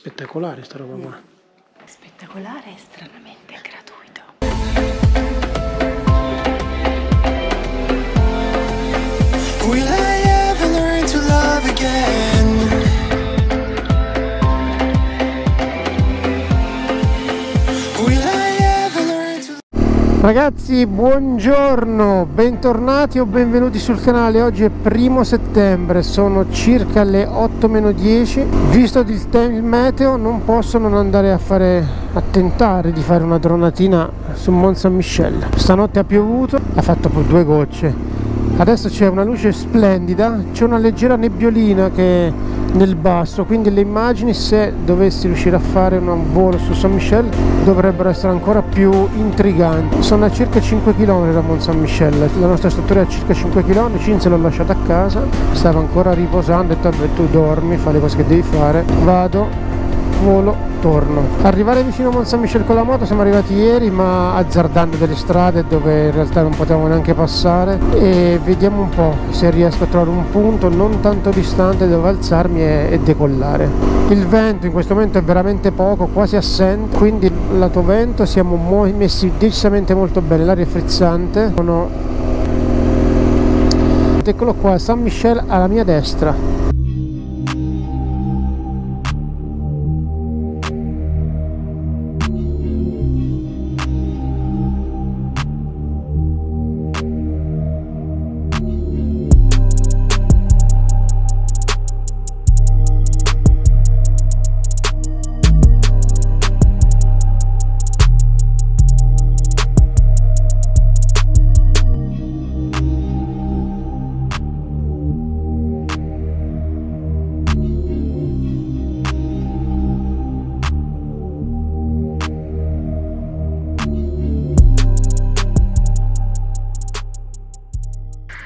Spettacolare sta roba qua. Spettacolare e stranamente gratuito. Will I ever learn to love again? Will I ever learn to... Ragazzi, buongiorno, bentornati o benvenuti sul canale. Oggi è 1° settembre, sono circa le 8:10. Visto il meteo non posso non andare a tentare di fare una dronatina su Mont Saint-Michel. Stanotte ha piovuto, ha fatto poi 2 gocce. Adesso c'è una luce splendida, c'è una leggera nebbiolina che è nel basso, quindi le immagini, se dovessi riuscire a fare un volo su Saint-Michel, dovrebbero essere ancora più intriganti. Sono a circa 5 km da Mont Saint-Michel, la nostra struttura è a circa 5 km. Cinzia l'ho lasciata a casa, stava ancora riposando, ho detto vabbè, tu dormi, fai le cose che devi fare, vado, volo, torno. Arrivare vicino a Mont Saint-Michel con la moto siamo arrivati ieri, ma azzardando delle strade dove in realtà non potevamo neanche passare, e vediamo un po' se riesco a trovare un punto non tanto distante dove alzarmi e decollare. Il vento in questo momento è veramente poco, quasi assente, quindi lato vento siamo messi decisamente molto bene, l'aria è frizzante. Eccolo qua, Saint-Michel alla mia destra.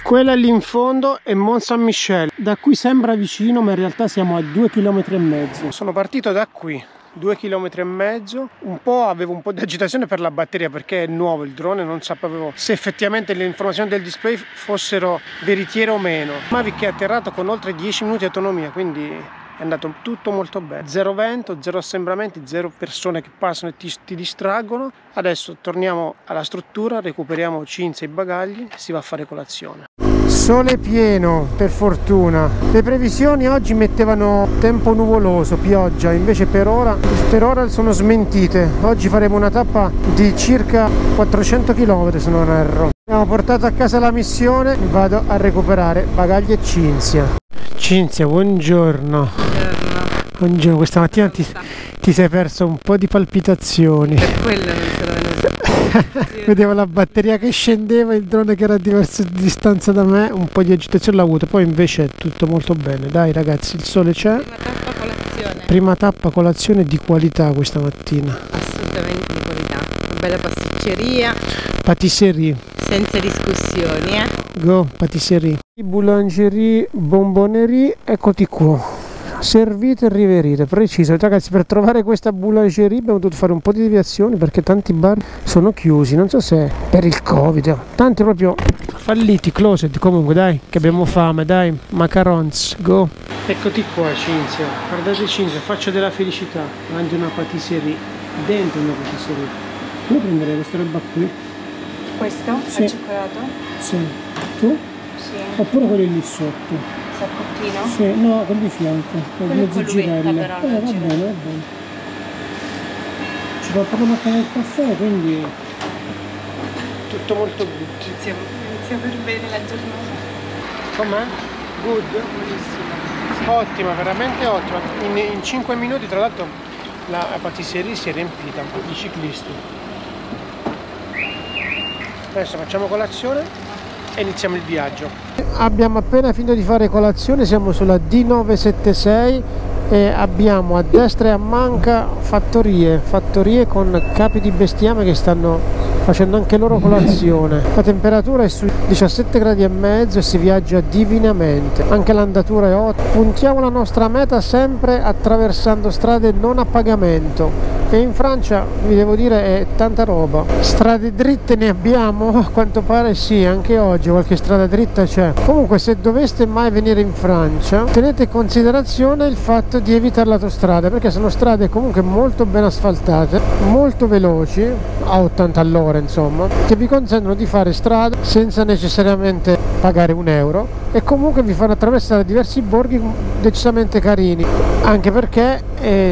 Quella lì in fondo è Mont Saint-Michel, da qui sembra vicino ma in realtà siamo a 2,5 km. Sono partito da qui, 2,5 km. Avevo un po' di agitazione per la batteria perché è nuovo il drone, non sapevo se effettivamente le informazioni del display fossero veritiere o meno. Mavic che è atterrato con oltre 10 minuti di autonomia, quindi è andato tutto molto bene. Zero vento, zero assembramenti, zero persone che passano e ti distraggono. Adesso torniamo alla struttura, recuperiamo Cinzia e i bagagli e si va a fare colazione. Sole pieno, per fortuna. Le previsioni oggi mettevano tempo nuvoloso, pioggia, invece per ora sono smentite. Oggi faremo una tappa di circa 400 km se non erro. Abbiamo portato a casa la missione, vado a recuperare bagagli e Cinzia. Cinzia, buongiorno. Buongiorno, questa mattina ti sei perso un po' di palpitazioni. Per quello non sono venuta. Vedevo la batteria che scendeva, il drone che era a diversa distanza da me, un po' di agitazione l'ho avuto, poi invece è tutto molto bene. Dai ragazzi, il sole c'è. Prima tappa colazione. Prima tappa colazione di qualità questa mattina. Assolutamente di qualità. Una bella pasticceria. Patisserie. Senza discussioni, Go, patisserie. Boulangerie, bombonerie, eccoti qua. Servite e riverite, preciso. Ragazzi, per trovare questa boulangerie abbiamo dovuto fare un po' di deviazioni perché tanti bar sono chiusi, non so se per il Covid, tanti proprio falliti, closet. Comunque dai, che abbiamo fame, dai, macarons, go. Eccoti qua Cinzia, guardate Cinzia, faccia della felicità, davanti una patisserie, dentro una patisserie. Io prenderei questa roba qui. Questo? Sì. Al cioccolato? Sì. Tu? Sì. Oppure quello lì sotto. Sappottino? Sì, no, quello di fianco, mezzo girello. però, Va bene, va bene. Ci fa proprio macchina del caffè, quindi tutto molto good. Inizia per bene la giornata. Com'è? Good? Buonissima. Ottima, veramente ottima. In 5 minuti tra l'altro la patisserie si è riempita di ciclisti. Adesso facciamo colazione e iniziamo il viaggio. Abbiamo appena finito di fare colazione, siamo sulla D976 e abbiamo a destra e a manca fattorie con capi di bestiame che stanno facendo anche loro colazione. La temperatura è sui 17,5 gradi e si viaggia divinamente, anche l'andatura è ottima. Puntiamo la nostra meta sempre attraversando strade non a pagamento, e in Francia vi devo dire è tanta roba. Strade dritte ne abbiamo? A quanto pare sì, anche oggi qualche strada dritta c'è. Comunque se doveste mai venire in Francia tenete in considerazione il fatto di evitare l'autostrada, perché sono strade comunque molto ben asfaltate, molto veloci, a 80 all'ora insomma, che vi consentono di fare strada senza necessariamente pagare €1 e comunque vi fanno attraversare diversi borghi decisamente carini, anche perché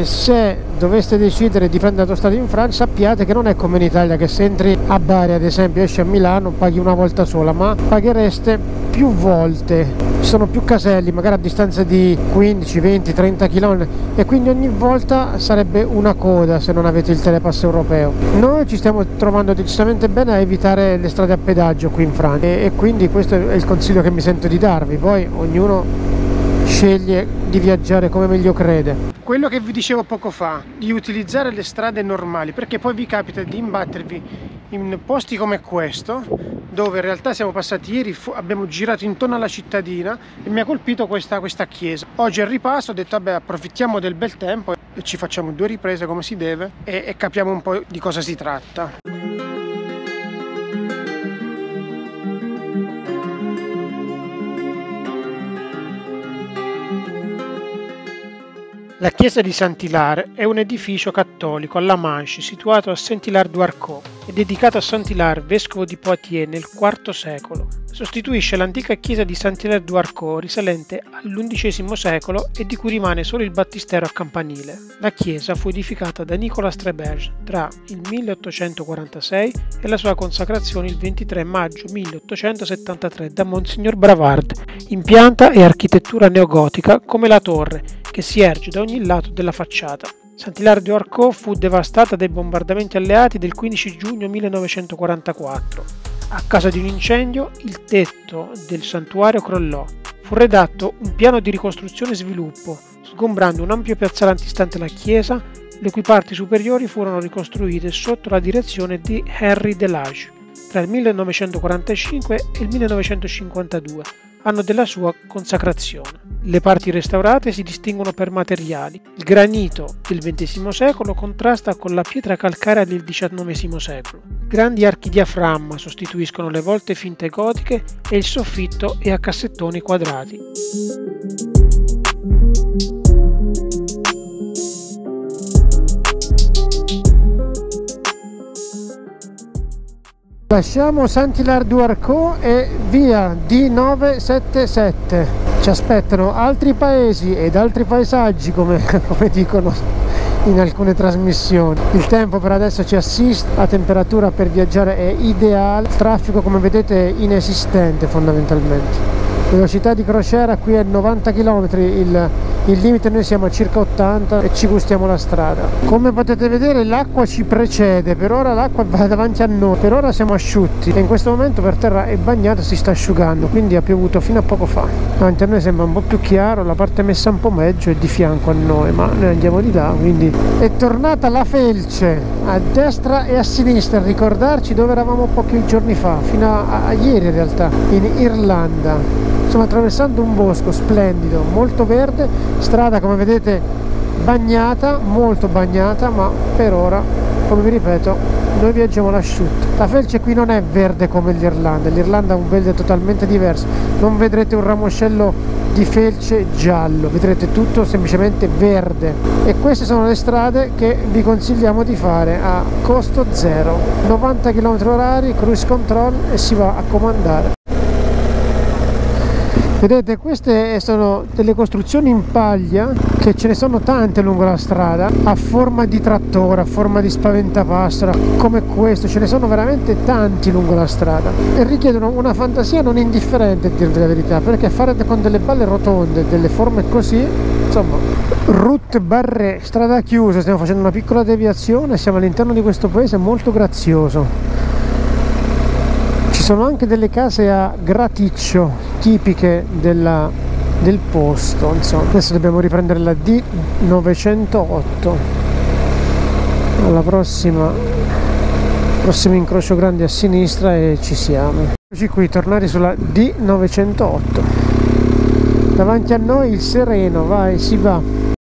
se doveste decidere di prendere l'autostrada in Francia sappiate che non è come in Italia, che se entri a Bari ad esempio, esci a Milano, paghi una volta sola, ma paghereste più volte. Ci sono più caselli, magari a distanza di 15, 20, 30 km e quindi ogni volta sarebbe una coda se non avete il telepass europeo. Noi ci stiamo trovando decisamente bene a evitare le strade a pedaggio qui in Francia e quindi questo è il consiglio che mi sento di darvi, poi ognuno sceglie di viaggiare come meglio crede. Quello che vi dicevo poco fa, di utilizzare le strade normali, perché poi vi capita di imbattervi in posti come questo, dove in realtà siamo passati ieri, abbiamo girato intorno alla cittadina e mi ha colpito questa chiesa. Oggi al ripasso ho detto vabbè, approfittiamo del bel tempo e ci facciamo 2 riprese come si deve e capiamo un po' di cosa si tratta. La chiesa di Saint-Hilaire è un edificio cattolico alla Manche situato a Saint-Hilaire-du-Harcos e dedicato a Saint-Hilaire, vescovo di Poitiers nel IV secolo. Sostituisce l'antica chiesa di Saint-Hilaire-du-Harcos risalente all'XI secolo e di cui rimane solo il battistero a campanile. La chiesa fu edificata da Nicolas Trébège tra il 1846 e la sua consacrazione il 23 maggio 1873 da Monsignor Bravard. Impianta e architettura neogotica come la torre, che si erge da ogni lato della facciata. Saint-Hilaire-du-Harcos fu devastata dai bombardamenti alleati del 15 giugno 1944. A causa di un incendio, il tetto del santuario crollò. Fu redatto un piano di ricostruzione e sviluppo, sgombrando un ampio piazzale antistante la chiesa, le cui parti superiori furono ricostruite sotto la direzione di Henri Delage tra il 1945 e il 1952, anno della sua consacrazione. Le parti restaurate si distinguono per materiali. Il granito del XX secolo contrasta con la pietra calcarea del XIX secolo. Grandi archi diaframma sostituiscono le volte finte gotiche e il soffitto è a cassettoni quadrati. Lasciamo Saint-Hilaire-du-Harcos e via D977. Ci aspettano altri paesi ed altri paesaggi come dicono in alcune trasmissioni. Il tempo per adesso ci assiste, la temperatura per viaggiare è ideale, il traffico come vedete è inesistente fondamentalmente. Velocità di crociera qui è 90 km, il limite noi siamo a circa 80 e ci gustiamo la strada. Come potete vedere l'acqua ci precede, per ora l'acqua va davanti a noi, per ora siamo asciutti e in questo momento per terra è bagnato, si sta asciugando, quindi ha piovuto fino a poco fa. Davanti a noi sembra un po' più chiaro, la parte messa un po' meglio è di fianco a noi, ma noi andiamo di là, quindi è tornata la Felce a destra e a sinistra, a ricordarci dove eravamo pochi giorni fa, fino a ieri in realtà, in Irlanda. Stiamo attraversando un bosco splendido, molto verde, strada come vedete bagnata, molto bagnata, ma per ora, come vi ripeto, noi viaggiamo all'asciutto. La felce qui non è verde come l'Irlanda ha un verde totalmente diverso, non vedrete un ramoscello di felce giallo, vedrete tutto semplicemente verde e queste sono le strade che vi consigliamo di fare a costo zero, 90 km/h, cruise control e si va a comandare. Vedete, queste sono delle costruzioni in paglia, che ce ne sono tante lungo la strada, a forma di trattore, a forma di spaventapassera, come questo, ce ne sono veramente tanti lungo la strada e richiedono una fantasia non indifferente, a dirvi la verità, perché fare con delle balle rotonde, delle forme così, insomma. Route Barré, strada chiusa, stiamo facendo una piccola deviazione, siamo all'interno di questo paese molto grazioso. Ci sono anche delle case a graticcio tipiche del posto, insomma. Adesso dobbiamo riprendere la D908 alla prossimo incrocio grande a sinistra e ci siamo. Eccoci qui, tornare sulla D908. Davanti a noi il Sereno, vai, si va.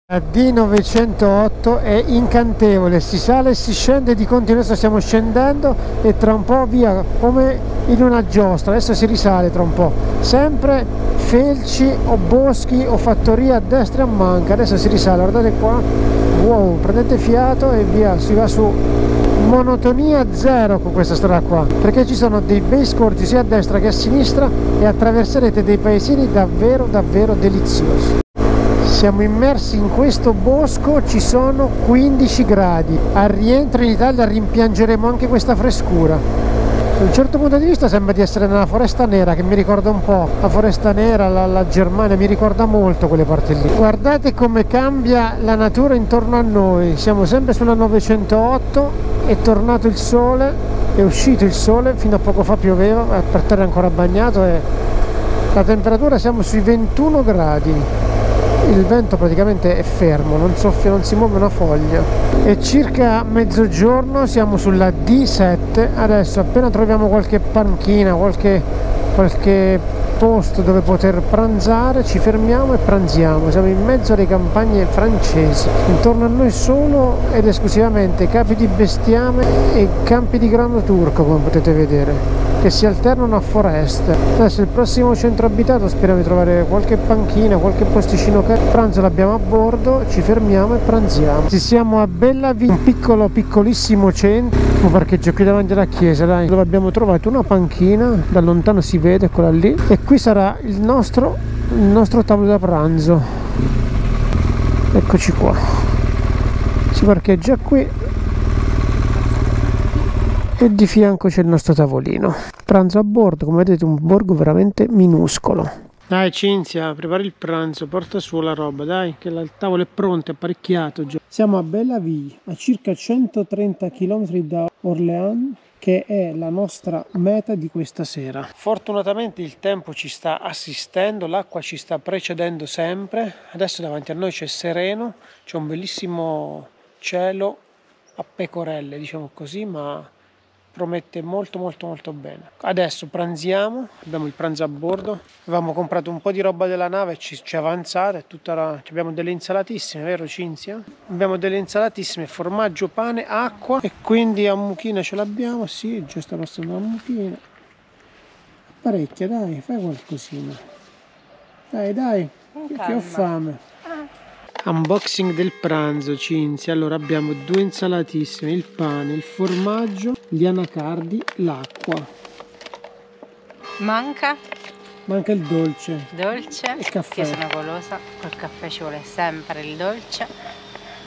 La D908 è incantevole, si sale e si scende di continuo. Adesso stiamo scendendo e tra un po' via come in una giostra. Adesso si risale tra un po', sempre felci o boschi o fattoria a destra e a manca. Adesso si risale, guardate qua, wow, prendete fiato e via, si va su. Monotonia zero con questa strada qua, perché ci sono dei bei scorci sia a destra che a sinistra e attraverserete dei paesini davvero davvero deliziosi. Siamo immersi in questo bosco, ci sono 15 gradi. Al rientro in Italia rimpiangeremo anche questa frescura. Da un certo punto di vista sembra di essere nella Foresta Nera, che mi ricorda un po' la Foresta Nera, la Germania, mi ricorda molto quelle parti lì. Guardate come cambia la natura intorno a noi. Siamo sempre sulla 908, è tornato il sole, è uscito il sole, fino a poco fa pioveva, per terra è ancora bagnato e la temperatura siamo sui 21 gradi. Il vento praticamente è fermo, non soffia, non si muove una foglia. È circa mezzogiorno, siamo sulla D7. Adesso appena troviamo qualche panchina, qualche posto dove poter pranzare, ci fermiamo e pranziamo. Siamo in mezzo alle campagne francesi. Intorno a noi solo ed esclusivamente capi di bestiame e campi di grano turco, come potete vedere, che si alternano a foreste. Adesso il prossimo centro abitato speriamo di trovare qualche panchina, qualche posticino. Il pranzo l'abbiamo a bordo, ci fermiamo e pranziamo. Siamo a Bellavia, un piccolissimo centro, un parcheggio qui davanti alla chiesa, dai, dove abbiamo trovato una panchina, da lontano si vede, quella lì, e qui sarà il nostro tavolo da pranzo. Eccoci qua, si parcheggia qui e di fianco c'è il nostro tavolino. Pranzo a bordo, come vedete un borgo veramente minuscolo. Dai Cinzia, prepari il pranzo, porta su la roba, dai, che il tavolo è pronto, è apparecchiato già. Siamo a Bellavia, a circa 130 km da Orléans, che è la nostra meta di questa sera. Fortunatamente il tempo ci sta assistendo, l'acqua ci sta precedendo sempre. Adesso davanti a noi c'è sereno, c'è un bellissimo cielo a pecorelle, diciamo così, ma promette molto bene. Adesso pranziamo, abbiamo il pranzo a bordo, avevamo comprato un po' di roba della nave, ci è avanzata, abbiamo delle insalatissime, vero Cinzia? Abbiamo delle insalatissime, formaggio, pane, acqua, e quindi a mucchina ce l'abbiamo, sì, già sta passando la mucchina. Parecchia, dai, fai qualcosina. Dai, che ho fame. Unboxing del pranzo, Cinzia. Allora abbiamo 2 insalatissime, il pane, il formaggio, gli anacardi, l'acqua. Manca il dolce. dolce, il caffè. io sono golosa, col caffè ci vuole sempre il dolce.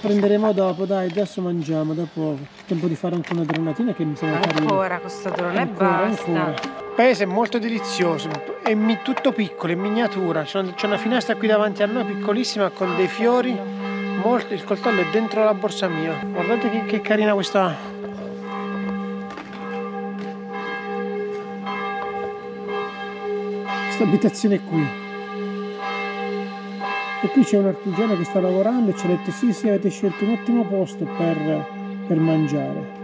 Prenderemo dopo, dai, adesso mangiamo, dopo tempo di fare anche una dronatina che mi sembra carina. Ancora questo drone e basta. Il paese è molto delizioso, è tutto piccolo, in miniatura, c'è una finestra qui davanti a noi piccolissima con dei fiori, il coltello è dentro la borsa mia. Guardate che carina questa abitazione qui. E qui c'è un artigiano che sta lavorando e ci ha detto sì, avete scelto un ottimo posto per mangiare.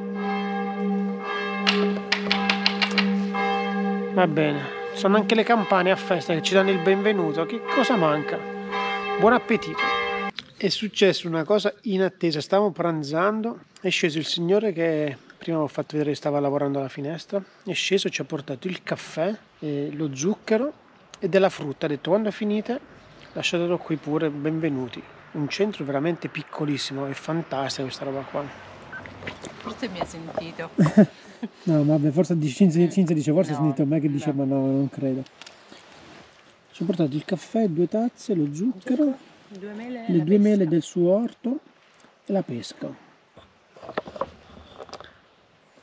Va bene, sono anche le campane a festa che ci danno il benvenuto. Che cosa manca? Buon appetito! È successa una cosa inattesa, stavamo pranzando, è sceso il signore che prima ho fatto vedere che stava lavorando alla finestra, è sceso, ci ha portato il caffè, lo zucchero e della frutta, ha detto quando finite lasciatelo qui pure, benvenuti. Un centro veramente piccolissimo, è fantastica questa roba qua. Forse mi ha sentito. No, vabbè, forse Cinzia dice, forse no, ha sentito me che dice, ma no, non credo. Ci ha portato il caffè, 2 tazze, lo zucchero, le 2 mele del suo orto e la pesca.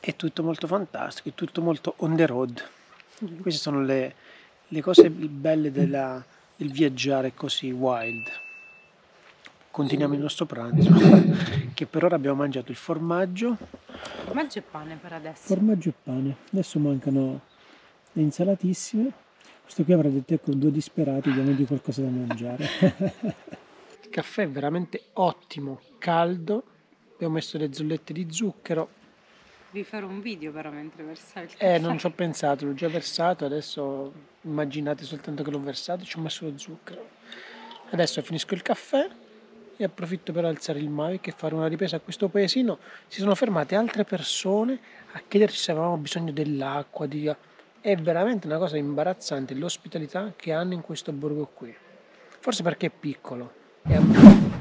È tutto molto fantastico, è tutto molto on the road. Queste sono le cose belle del viaggiare così wild. Continuiamo il nostro pranzo, che per ora abbiamo mangiato il formaggio. Formaggio e pane per adesso. Formaggio e pane. Adesso mancano le insalatissime. Questo qui avrà detto, ecco, 2 disperati, diamogli qualcosa da mangiare. Il caffè è veramente ottimo, caldo. Abbiamo messo le zollette di zucchero. Devi fare un video però mentre versavi il caffè. Non ci ho pensato, l'ho già versato, adesso immaginate soltanto che l'ho versato, ci ho messo lo zucchero. Adesso finisco il caffè e approfitto per alzare il Mavic e fare una ripresa a questo paesino. Si sono fermate altre persone a chiederci se avevamo bisogno dell'acqua. È veramente una cosa imbarazzante l'ospitalità che hanno in questo borgo qui. Forse perché è piccolo,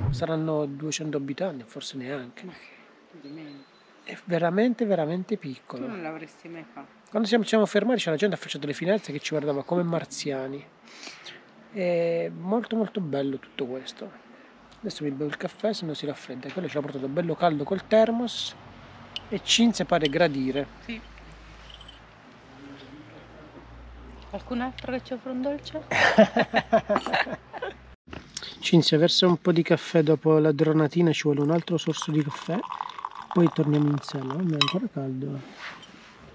saranno 200 abitanti, forse neanche. È veramente veramente piccolo. Tu non l'avresti mai fatto. Quando ci siamo fermati c'era gente affacciata alle finestre che ci guardava come marziani. È molto molto bello tutto questo. Adesso mi bevo il caffè se non si raffredda. Quello ce l'ha portato bello caldo col termos e Cinzia pare gradire. Sì. Qualcun altro che ci offre un dolce? Cinzia versa un po' di caffè dopo la dronatina, ci vuole un altro sorso di caffè. Poi torniamo in sala. Ma è ancora caldo.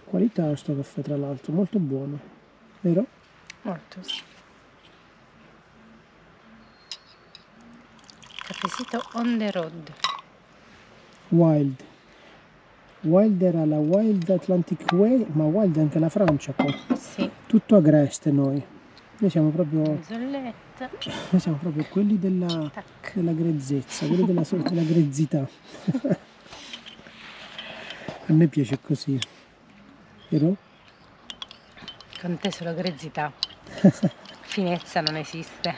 Qualità sto caffè tra l'altro, molto buono. Vero? Molto, sì. Caffècito on the road. Wild. Wild era la Wild Atlantic Way, ma Wild è anche la Francia qua. Sì. Tutto agreste noi. Noi siamo proprio Zolletta. Noi siamo proprio quelli della grezzezza, quelli della grezzità. A me piace così, vero? Con te solo grezzità. Finezza non esiste.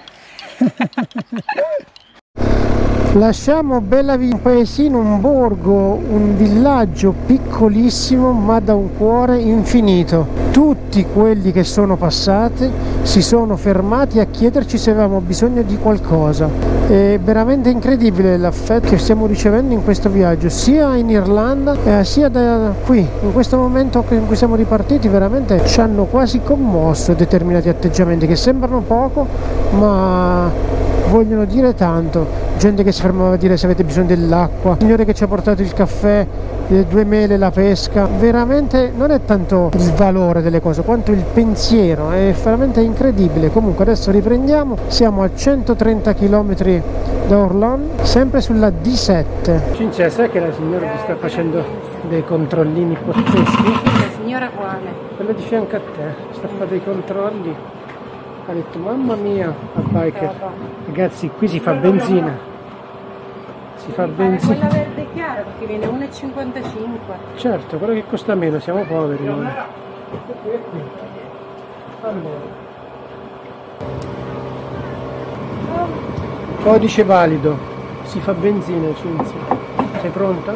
Lasciamo Bellavia, un paesino, un borgo, un villaggio piccolissimo ma da un cuore infinito. Tutti quelli che sono passati si sono fermati a chiederci se avevamo bisogno di qualcosa. È veramente incredibile l'affetto che stiamo ricevendo in questo viaggio, sia in Irlanda sia da qui. In questo momento in cui siamo ripartiti veramente ci hanno quasi commosso determinati atteggiamenti che sembrano poco ma vogliono dire tanto. Gente che si fermava a dire se avete bisogno dell'acqua, signore che ci ha portato il caffè, le 2 mele, la pesca. Veramente non è tanto il valore delle cose quanto il pensiero, è veramente incredibile. Comunque adesso riprendiamo, siamo a 130 km da Orléans, sempre sulla D7. Cinzia, sai che la signora ti sta facendo dei controllini pazzeschi? La signora quale? Quella di fianco a te, sta a fare dei controlli. Ha detto mamma mia, a biker. Ragazzi, qui si fa benzina. Si fa benzina. Quella verde chiara perché viene 1,55. Certo, quello che costa meno, siamo poveri noi. Allora. Codice valido. Si fa benzina, Cinzia. Sei pronta?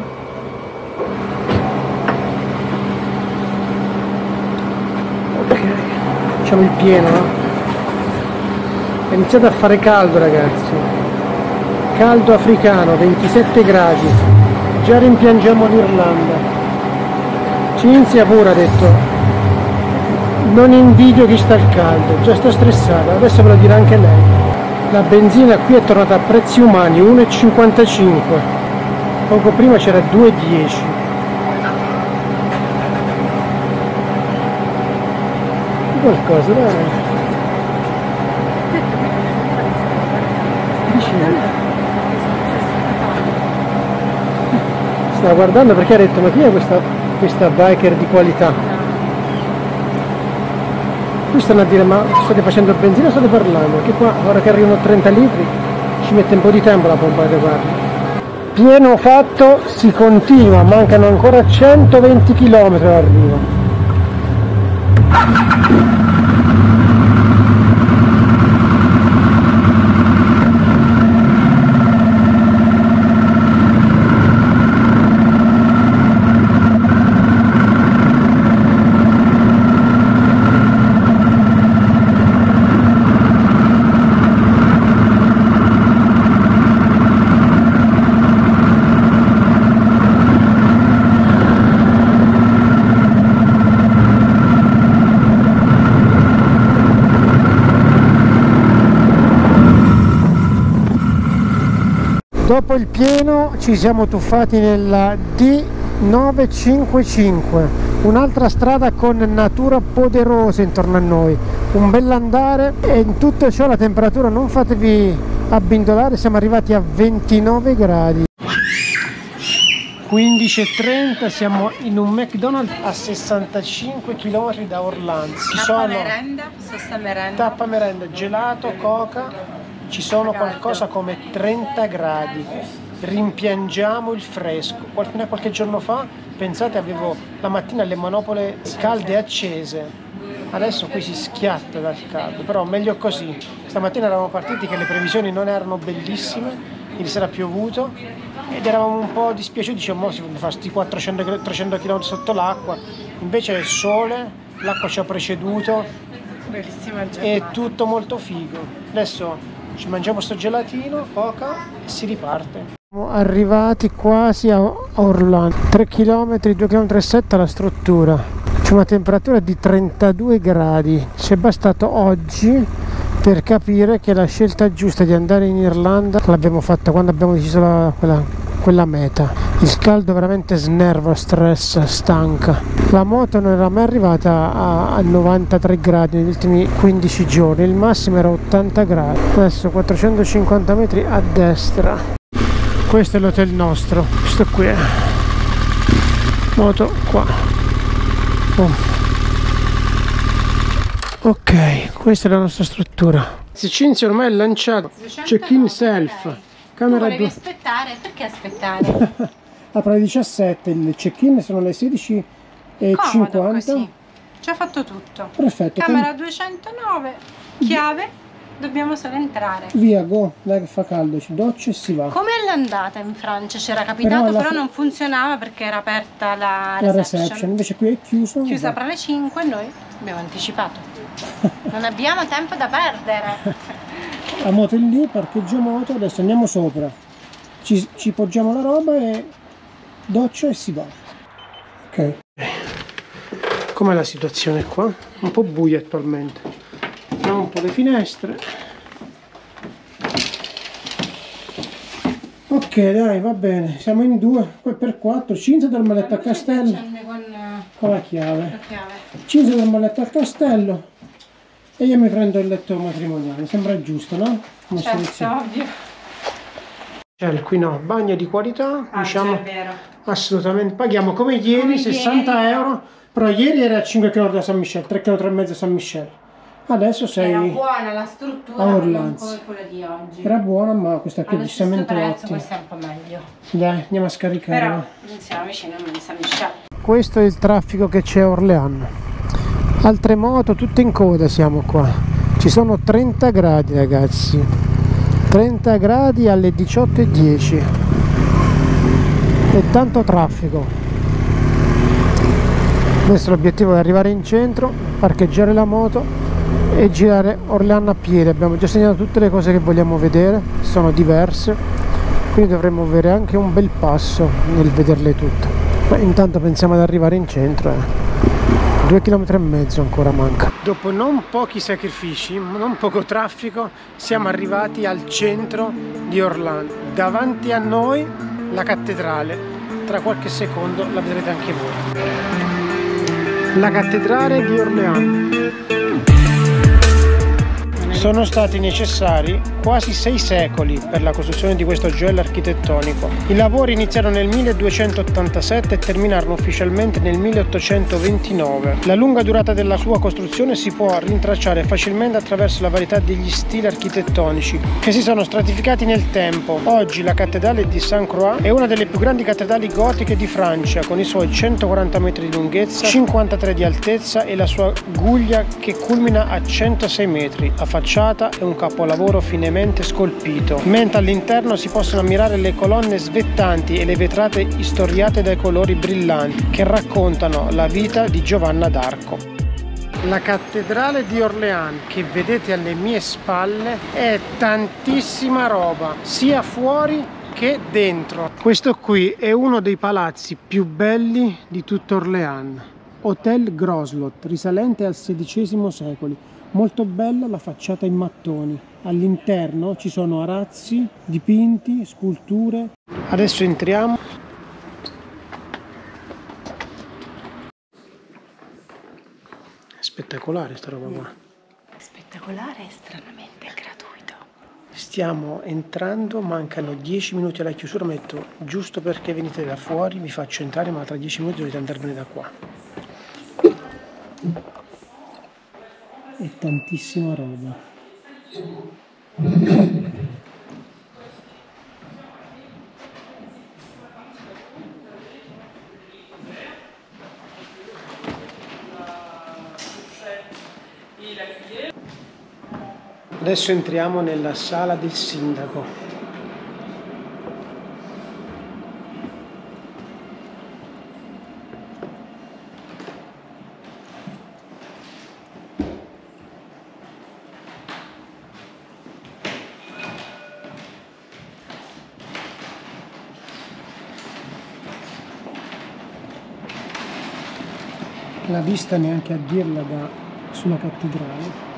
Ok. Facciamo il pieno, no? È iniziato a fare caldo, ragazzi, caldo africano, 27 gradi, già rimpiangiamo l'Irlanda. Cinzia pure ha detto non invidio chi sta al caldo, già sto stressata, adesso ve lo dirà anche lei. La benzina qui è tornata a prezzi umani, 1,55, poco prima c'era 2,10. Qualcosa, dai. Stava guardando perché ha detto ma chi è questa biker di qualità? Qui stanno a dire ma state facendo benzina o state parlando? Che qua ora che arrivano 30 litri ci mette un po' di tempo la pompa di guardia. Pieno fatto, si continua, mancano ancora 120 km all'arrivo. Dopo il pieno ci siamo tuffati nella D955, un'altra strada con natura poderosa intorno a noi, un bell'andare e in tutto ciò la temperatura, non fatevi abbindolare, siamo arrivati a 29 gradi. 15:30, siamo in un McDonald's a 65 km da Orléans. Tappa merenda, sosta merenda. Tappa merenda, gelato, coca ci sono qualcosa come 30 gradi, rimpiangiamo il fresco. Fino a qualche giorno fa, pensate, avevo la mattina le manopole calde accese, adesso qui si schiatta dal caldo, però meglio così. Stamattina eravamo partiti che le previsioni non erano bellissime, ieri sera ha piovuto ed eravamo un po' dispiaciuti, diciamo si fa sti 300 km sotto l'acqua, invece è il sole, l'acqua ci ha preceduto, Bellissima giornata. è tutto molto figo. Adesso ci mangiamo sto gelatino, coca e si riparte. Siamo arrivati quasi a Orlando, 3 km, 2 km e 7 la struttura. C'è una temperatura di 32 gradi, ci è bastato oggi per capire che la scelta giusta di andare in Irlanda l'abbiamo fatta quando abbiamo deciso quella meta. Il caldo veramente snerva, stress, stanca. La moto non era mai arrivata a 93 gradi negli ultimi 15 giorni, il massimo era 80 gradi. Adesso 450 metri a destra. Questo è l'hotel nostro, questo qui è. Moto qua. Oh. Ok, questa è la nostra struttura. Cinzia ormai è lanciato. Check-in self. Camera Volevi aspettare? Perché aspettare? Apre alle 17, il check-in sono le 16:50. Così. Ci ha fatto tutto. Perfetto. Camera 209, chiave, dobbiamo solo entrare. Via, go, dai che fa caldo, ci doccia e si va. Com'è l'andata in Francia? C'era capitato, però non funzionava perché era aperta la reception. Invece qui è chiuso. Chiusa per le 5 e noi abbiamo anticipato. Non abbiamo tempo da perdere. La moto è lì, parcheggio moto, adesso andiamo sopra, ci poggiamo la roba e doccia e si va. Ok. Com'è la situazione qua? Un po' buia attualmente. Apriamo un po' le finestre. Ok, dai, va bene, siamo in 2x4, Cinzia dal maletto al castello con la chiave. Cinzia dal maletto al castello e io mi prendo il letto matrimoniale, sembra giusto, no? Come certo, ovvio. Cioè, qui no, bagno di qualità, diciamo, assolutamente, paghiamo come ieri, 60 euro, però ieri era a 5 km da San Michel, 3 km e mezzo da San Michel. Adesso sei era buona la struttura, a Orlando. come quella di oggi. Era buona, ma questa qui è decisamente ottima. Questa è un po' meglio. Dai, andiamo a scaricare. Però non siamo vicini a San Michel. Questo è il traffico che c'è a Orléans. Altre moto, tutte in coda siamo qua. Ci sono 30 gradi, ragazzi. 30 gradi alle 18:10. E tanto traffico. Adesso l'obiettivo è arrivare in centro, parcheggiare la moto e girare Orléans a piedi. Abbiamo già segnato tutte le cose che vogliamo vedere, sono diverse, quindi dovremmo avere anche un bel passo nel vederle tutte. Ma intanto pensiamo ad arrivare in centro, 2 km e mezzo ancora manca. Dopo non pochi sacrifici, non poco traffico, siamo arrivati al centro di Orlando. Davanti a noi la cattedrale, tra qualche secondo la vedrete anche voi. La cattedrale di Orléans. Sono stati necessari quasi 6 secoli per la costruzione di questo gioiello architettonico. I lavori iniziarono nel 1287 e terminarono ufficialmente nel 1829. La lunga durata della sua costruzione si può rintracciare facilmente attraverso la varietà degli stili architettonici che si sono stratificati nel tempo. Oggi la cattedrale di Sainte-Croix è una delle più grandi cattedrali gotiche di Francia, con i suoi 140 metri di lunghezza, 53 di altezza e la sua guglia che culmina a 106 metri. La facciata è un capolavoro finemente scolpito, mentre all'interno si possono ammirare le colonne svettanti e le vetrate istoriate dai colori brillanti che raccontano la vita di Giovanna d'Arco. La cattedrale di Orléans che vedete alle mie spalle è tantissima roba, sia fuori che dentro. Questo qui è uno dei palazzi più belli di tutto Orléans, Hotel Groslot, risalente al XVI secolo. Molto bella la facciata in mattoni, all'interno ci sono arazzi, dipinti, sculture. Adesso entriamo. Spettacolare sta roba qua. Spettacolare e stranamente gratuito. Stiamo entrando, mancano 10 minuti alla chiusura, metto giusto perché venite da fuori, vi faccio entrare, ma tra 10 minuti dovete andarvene da qua. E tantissima roba. Adesso entriamo nella sala del sindaco. La vista neanche a dirla sulla cattedrale.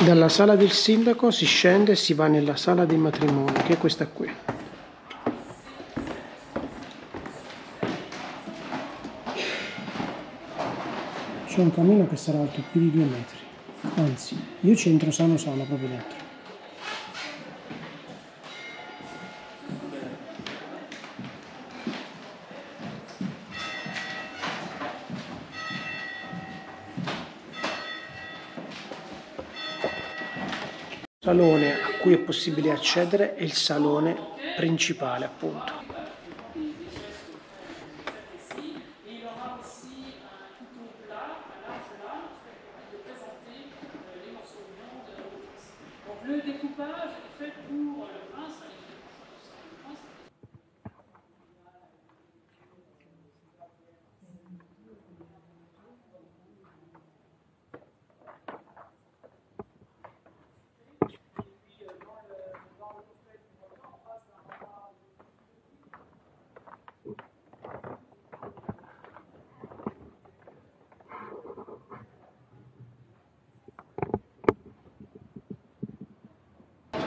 Dalla sala del sindaco si scende e si va nella sala dei matrimoni, che è questa qui. C'è un cammino che sarà alto più di 2 metri, anzi, io ci entro sano proprio dentro. Il salone a cui è possibile accedere è il salone principale, appunto.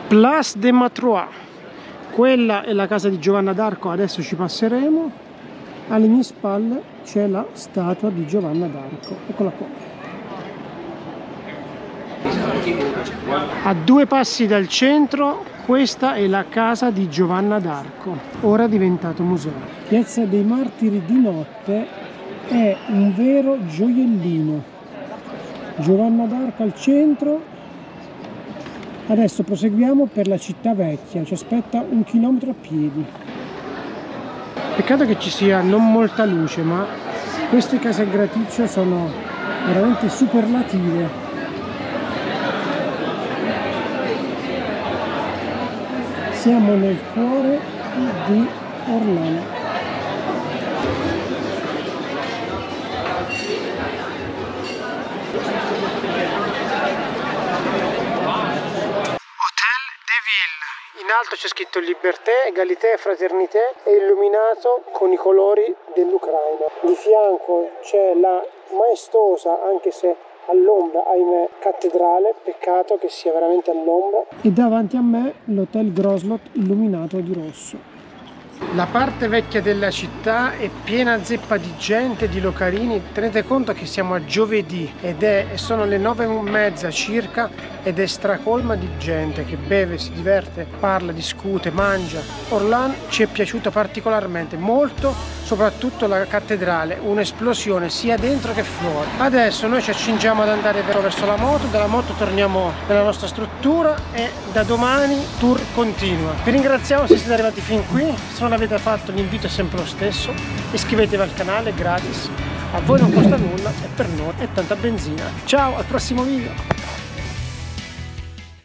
Place des Matrois, quella è la casa di Giovanna d'Arco, adesso ci passeremo. Alle mie spalle c'è la statua di Giovanna d'Arco, eccola qua. A 2 passi dal centro, questa è la casa di Giovanna d'Arco, ora diventato museo. Piazza dei Martiri di notte è un vero gioiellino. Giovanna d'Arco al centro. Adesso proseguiamo per la città vecchia, ci aspetta 1 chilometro a piedi. Peccato che ci sia non molta luce, ma queste case a graticcio sono veramente superlative. Siamo nel cuore di Orlano. In alto c'è scritto Liberté, Égalité, Fraternité e illuminato con i colori dell'Ucraina. Di fianco c'è la maestosa, anche se all'ombra, ahimè, cattedrale, peccato che sia veramente all'ombra. E davanti a me l'hotel Groslot illuminato di rosso. La parte vecchia della città è piena zeppa di gente, di localini. Tenete conto che siamo a giovedì e sono le 9:30 circa ed è stracolma di gente che beve, si diverte, parla, discute, mangia. Orlano ci è piaciuta particolarmente, molto, soprattutto la cattedrale, un'esplosione sia dentro che fuori. Adesso noi ci accingiamo ad andare verso la moto, dalla moto torniamo nella nostra struttura e da domani tour continua. Vi ringraziamo se siete arrivati fin qui, se non l'avete fatto l'invito è sempre lo stesso, iscrivetevi al canale, è gratis, a voi non costa nulla e per noi è tanta benzina. Ciao, al prossimo video!